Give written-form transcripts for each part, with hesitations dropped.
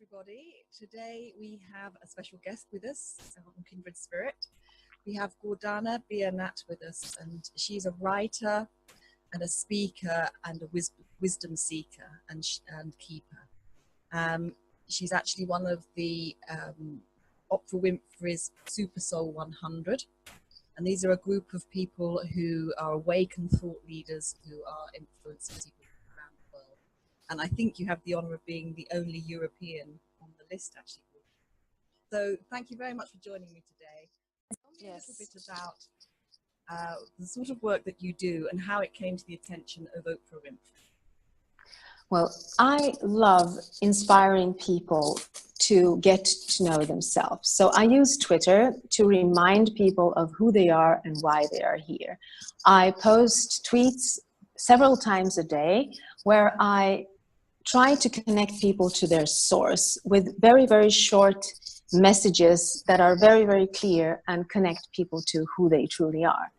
everybody. Today we have a special guest with us on Kindred Spirit. We have Gordana Biernat with us, and she's a writer and a speaker and a wisdom seeker and keeper. She's actually one of the Oprah Winfrey's SuperSoul 100. And these are a group of people who are awakened thought leaders who are influencing people around the world. And I think you have the honor of being the only European on the list, actually. So thank you very much for joining me today. Tell me a little bit about the sort of work that you do and how it came to the attention of Oprah Winfrey. Well, I love inspiring people to get to know themselves. So I use Twitter to remind people of who they are and why they are here. I post tweets several times a day where I try to connect people to their source with very, very short messages that are very, very clear and connect people to who they truly are.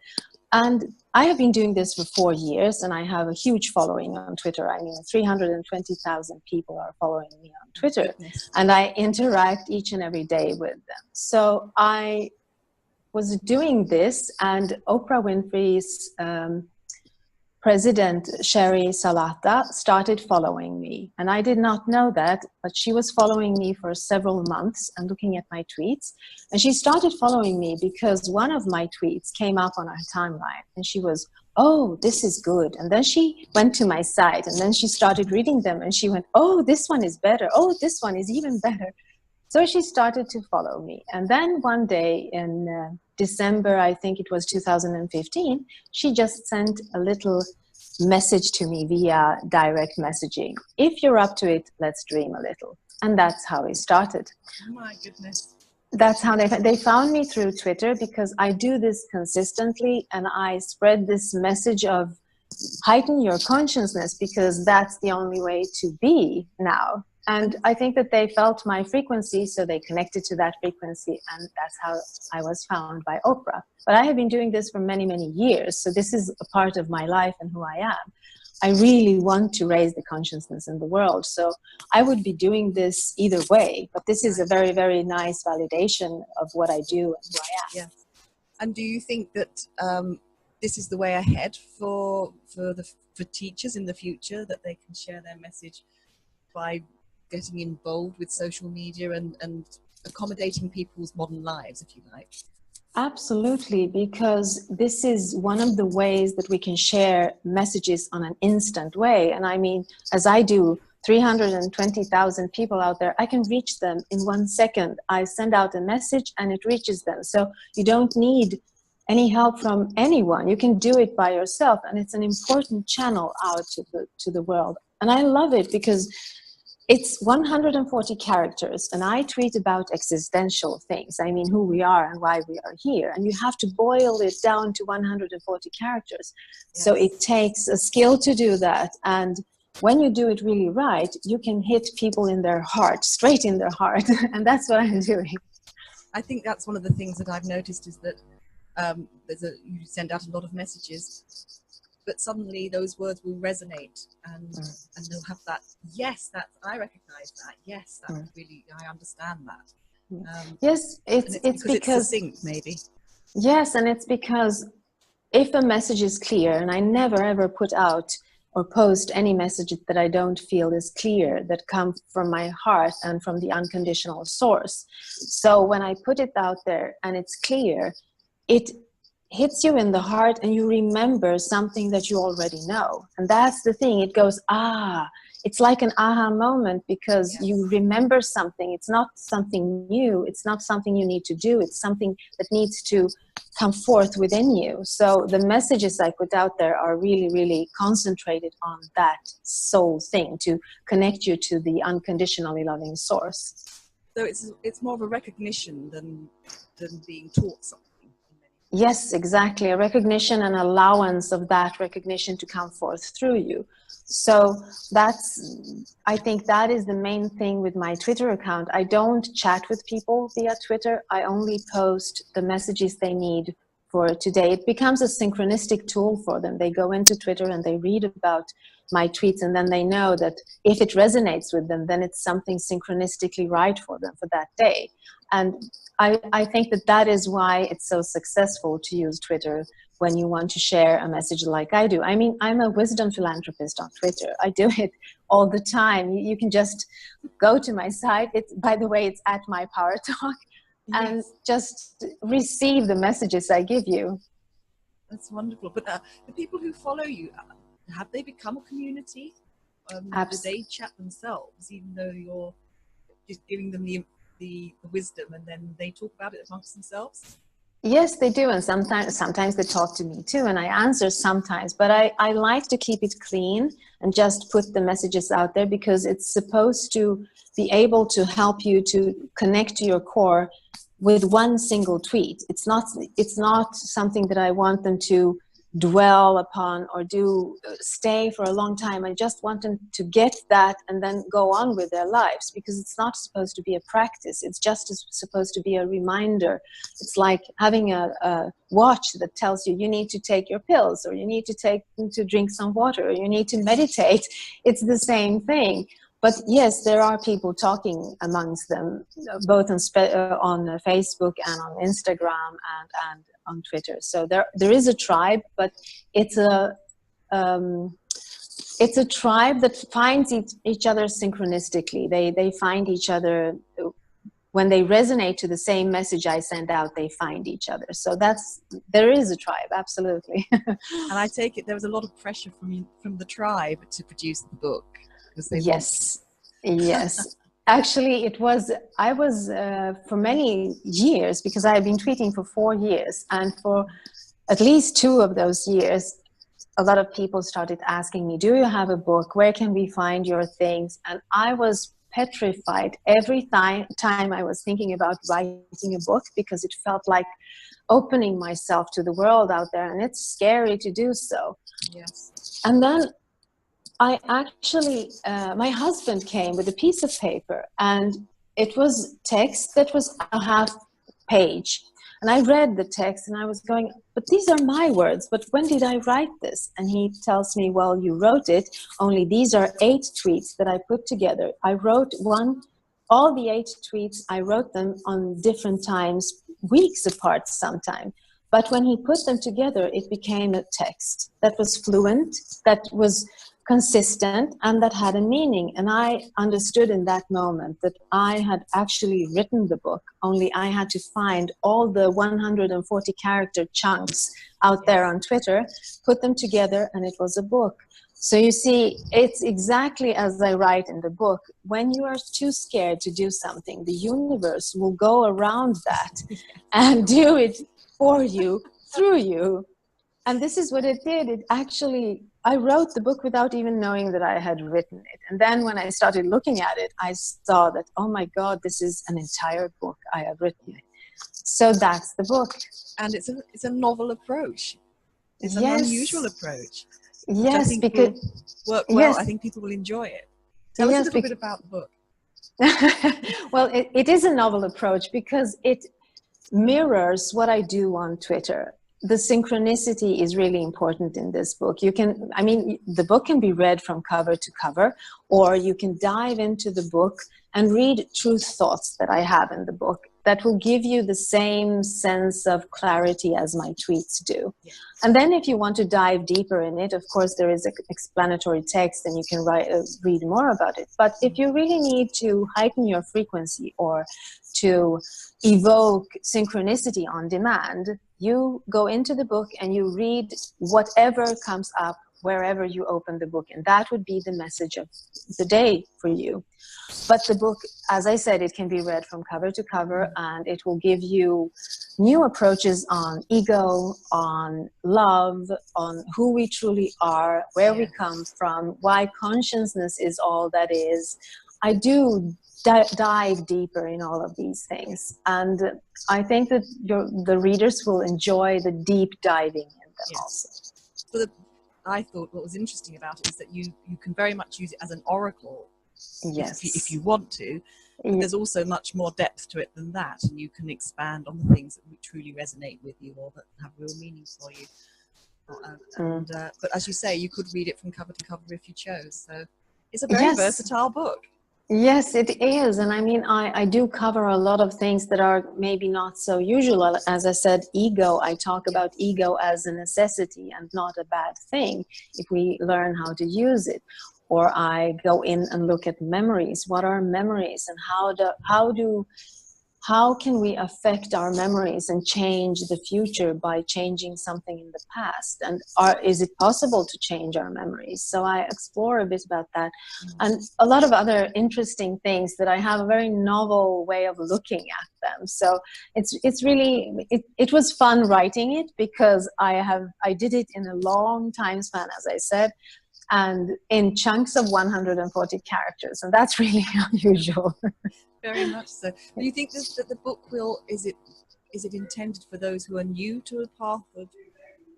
And I have been doing this for 4 years, and I have a huge following on Twitter. I mean, 320,000 people are following me on Twitter, and I interact each and every day with them. So I was doing this, and Oprah Winfrey's president, Sherry Salata, started following me. And I did not know that, but she was following me for several months and looking at my tweets. And she started following me because one of my tweets came up on her timeline. And she was, oh, this is good. And then she went to my site, and then she started reading them. And she went, oh, this one is better. Oh, this one is even better. So she started to follow me. And then one day in December, I think it was 2015, she just sent a little message to me via direct messaging. If you're up to it, let's dream a little. And that's how it started. Oh my goodness. That's how they found me through Twitter, because I do this consistently, and I spread this message of heighten your consciousness, because that's the only way to be now. And I think that they felt my frequency, so they connected to that frequency, and that's how I was found by Oprah. But I have been doing this for many, many years, so this is a part of my life and who I am. I really want to raise the consciousness in the world, so I would be doing this either way, but this is a very, very nice validation of what I do and who I am. Yeah. And do you think that this is the way ahead for teachers in the future, that they can share their message by getting involved with social media and accommodating people's modern lives, if you like? Absolutely, because this is one of the ways that we can share messages on an instant way. And I mean, as I do, 320,000 people out there, I can reach them in 1 second. I send out a message and it reaches them. So you don't need any help from anyone. You can do it by yourself, and it's an important channel out to the world. And I love it because it's 140 characters, and I tweet about existential things. I mean, who we are and why we are here. And you have to boil it down to 140 characters. Yes. So it takes a skill to do that. And when you do it really right, you can hit people in their heart, straight in their heart. And that's what I'm doing. I think that's one of the things that I've noticed is that you send out a lot of messages, but suddenly those words will resonate, and they'll have that, yes, that I recognize that, yes, that really, I understand that. Yes, it's because it's succinct, maybe. Yes, and it's because if a message is clear, and I never ever put out or post any message that I don't feel is clear, that come from my heart and from the unconditional source. So when I put it out there and it's clear, it hits you in the heart, and you remember something that you already know. And that's the thing, it goes, it's like an aha moment, because you remember something. It's not something new, it's not something you need to do, it's something that needs to come forth within you. So the messages I put out there are really, really concentrated on that soul thing, to connect you to the unconditionally loving source. So it's more of a recognition than being taught something. Yes, exactly. A recognition and allowance of that recognition to come forth through you. So I think that is the main thing with my Twitter account. I don't chat with people via Twitter. I only post the messages they need for today. It becomes a synchronistic tool for them. They go into Twitter and they read about my tweets, and then they know that if it resonates with them, then it's something synchronistically right for them for that day. And I think that that is why it's so successful to use Twitter when you want to share a message like I do. I mean, I'm a wisdom philanthropist on Twitter. I do it all the time. You can just go to my site. It's, by the way, it's at My Power Talk, and just receive the messages I give you. That's wonderful. But the people who follow you, have they become a community? Do they chat themselves, even though you're just giving them the wisdom, and then they talk about it amongst themselves? Yes, they do. And sometimes they talk to me too, and I answer sometimes. But I like to keep it clean and just put the messages out there, because it's supposed to be able to help you to connect to your core with one single tweet. It's not something that I want them to dwell upon or stay for a long time. I just want them to get that and then go on with their lives, because it's not supposed to be a practice. It's just supposed to be a reminder. It's like having a watch that tells you need to take your pills, or you need to drink some water, or you need to meditate. It's the same thing. But yes, there are people talking amongst them, both on Facebook and on Instagram and on Twitter. So there is a tribe, but it's a tribe that finds each other synchronistically. They find each other when they resonate to the same message I send out. They find each other. So there is a tribe, absolutely. And I take it there was a lot of pressure from the tribe to produce the book. Yes. Actually, I was for many years, because I have been tweeting for 4 years, and for at least 2 of those years, a lot of people started asking me, do you have a book? Where can we find your things? And I was petrified every time I was thinking about writing a book, because it felt like opening myself to the world out there, and it's scary to do so. Yes. And then I actually, my husband came with a piece of paper, and it was text that was a half page. And I read the text and I was going, but these are my words, but when did I write this? And he tells me, well, you wrote it, only these are 8 tweets that I put together. I wrote all the 8 tweets, I wrote them on different times, weeks apart sometime. But when he put them together, it became a text that was fluent, that was consistent, and that had a meaning. And I understood in that moment that I had actually written the book, only I had to find all the 140 character chunks out there on Twitter, put them together, and it was a book. So you see, it's exactly as I write in the book. When you are too scared to do something, the universe will go around that and do it for you, through you. And this is what it did. I wrote the book without even knowing that I had written it. And then when I started looking at it, I saw that, oh my God, this is an entire book I have written. So that's the book. And it's a novel approach. It's an unusual approach. Yes, I think because will work well. I think people will enjoy it. Tell us a little bit about the book. Well, it is a novel approach because it mirrors what I do on Twitter. The synchronicity is really important in this book. The book can be read from cover to cover, or you can dive into the book and read truth thoughts that I have in the book that will give you the same sense of clarity as my tweets do. Yeah. And then if you want to dive deeper in it, of course, there is an explanatory text and you can read more about it. But if you really need to heighten your frequency or to evoke synchronicity on demand, you go into the book and you read whatever comes up wherever you open the book. And that would be the message of the day for you. But the book, as I said, it can be read from cover to cover, and it will give you new approaches on ego, on love, on who we truly are, where we come from, why consciousness is all that is. I do dive deeper in all of these things. And I think that the readers will enjoy the deep diving in them also. So I thought what was interesting about it is that you can very much use it as an oracle if you want to. But there's also much more depth to it than that, and you can expand on the things that truly resonate with you or that have real meaning for you. But as you say, you could read it from cover to cover if you chose. So it's a very versatile book. Yes, it is. And I mean, I do cover a lot of things that are maybe not so usual. As I said, ego, I talk about ego as a necessity and not a bad thing if we learn how to use it. Or I go in and look at memories. What are memories, and how can we affect our memories and change the future by changing something in the past? And is it possible to change our memories? So I explore a bit about that, and a lot of other interesting things that I have a very novel way of looking at them. So it's really, it was fun writing it, because I did it in a long time span, as I said, and in chunks of 140 characters, and that's really unusual. Very much so. Do you think that the book is it intended for those who are new to the path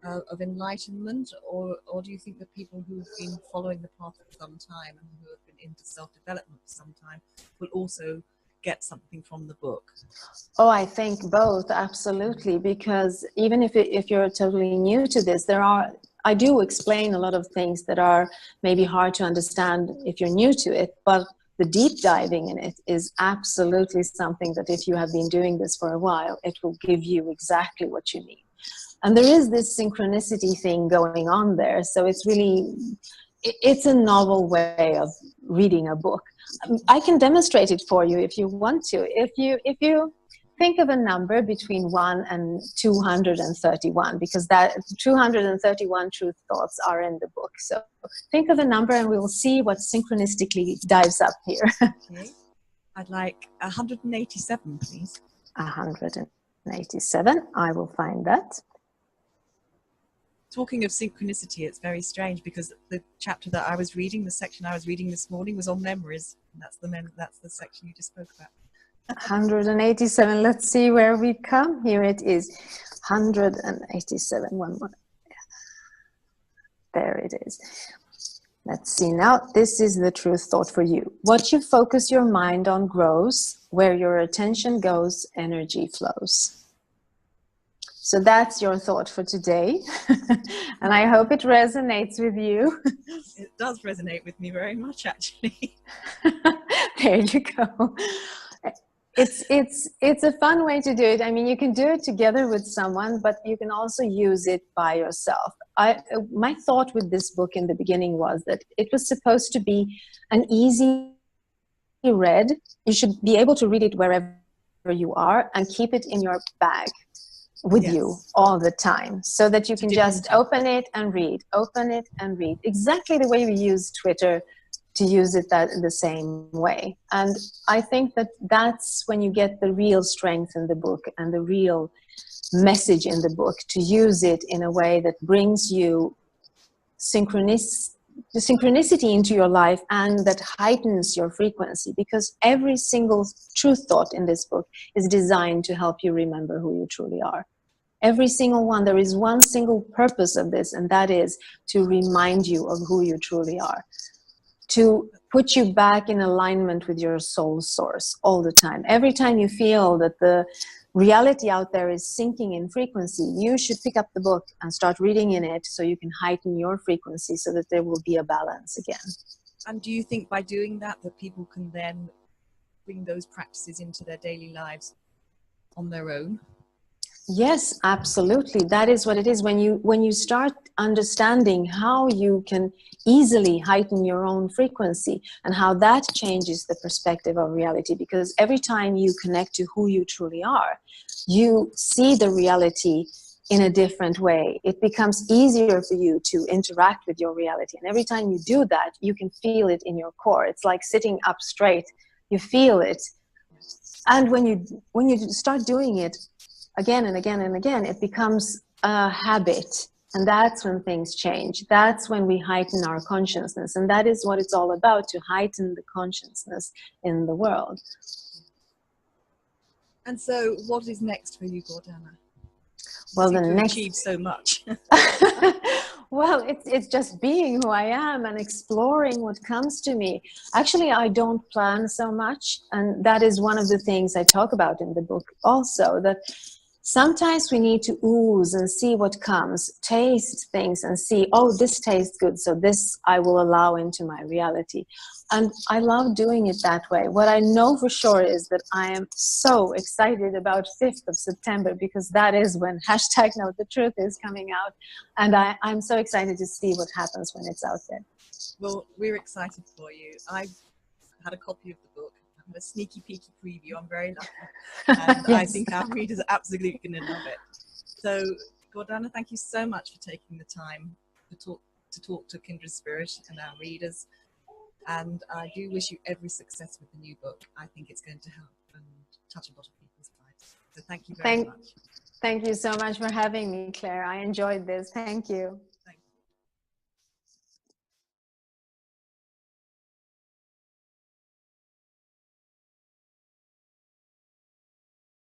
of enlightenment, or do you think that people who've been following the path for some time and who have been into self-development for some time will also get something from the book? Oh, I think both, absolutely, because even if you're totally new to this, I do explain a lot of things that are maybe hard to understand if you're new to it, but the deep diving in it is absolutely something that if you have been doing this for a while, it will give you exactly what you need. And there is this synchronicity thing going on there. So it's a novel way of reading a book. I can demonstrate it for you if you want to. If you think of a number between 1 and 231, because that 231 truth thoughts are in the book. So think of a number and we will see what synchronistically dives up here. Okay. I'd like 187, please. 187. I will find that. Talking of synchronicity, it's very strange because the chapter that I was reading, the section I was reading this morning, was on memories. And that's the section you just spoke about. 187. Let's see where we come. Here it is. 187. One more. There it is. Let's see now. This is the truth thought for you. What you focus your mind on grows. Where your attention goes, energy flows. So that's your thought for today. And I hope it resonates with you. It does resonate with me very much, actually. There you go. It's a fun way to do it. I mean, you can do it together with someone, but you can also use it by yourself. My thought with this book in the beginning was that it was supposed to be an easy read. You should be able to read it wherever you are and keep it in your bag with you all the time, so that you can just open it and read, exactly the way we use Twitter, to use it the same way. And I think that's when you get the real strength in the book and the real message in the book, to use it in a way that brings you the synchronicity into your life and that heightens your frequency, because every single truth thought in this book is designed to help you remember who you truly are. Every single one. There is one single purpose of this, and that is to remind you of who you truly are, to put you back in alignment with your soul source all the time. Every time you feel that the reality out there is sinking in frequency, you should pick up the book and start reading in it, so you can heighten your frequency, so that there will be a balance again. And do you think by doing that people can then bring those practices into their daily lives on their own? Yes, absolutely. That is what it is. When you start understanding how you can easily heighten your own frequency, and how that changes the perspective of reality, because every time you connect to who you truly are, you see the reality in a different way. It becomes easier for you to interact with your reality. And every time you do that, you can feel it in your core. It's like sitting up straight. You feel it. And when you start doing it again and again and again, it becomes a habit. And that's when things change. That's when we heighten our consciousness. And that is what it's all about, to heighten the consciousness in the world. And so what is next for you, Gordana? Well, you've achieved so much. Well, it's just being who I am and exploring what comes to me. Actually, I don't plan so much, and that is one of the things I talk about in the book also, that sometimes we need to ooze and see what comes, taste things and see, oh, this tastes good, so this I will allow into my reality. And I love doing it that way. What I know for sure is that I am so excited about 5th of September, because that is when #KnowTheTruth is coming out. And I'm so excited to see what happens when it's out there. Well, we're excited for you. I've had a copy of the book. I've had a sneaky peeky preview. I'm very lucky. And Yes. I think our readers are absolutely going to love it. So, Gordana, thank you so much for taking the time to talk to Kindred Spirit and our readers. And I do wish you every success with the new book. I think it's going to help and touch a lot of people's lives. So thank you very much. Thank you so much for having me, Claire. I enjoyed this. Thank you.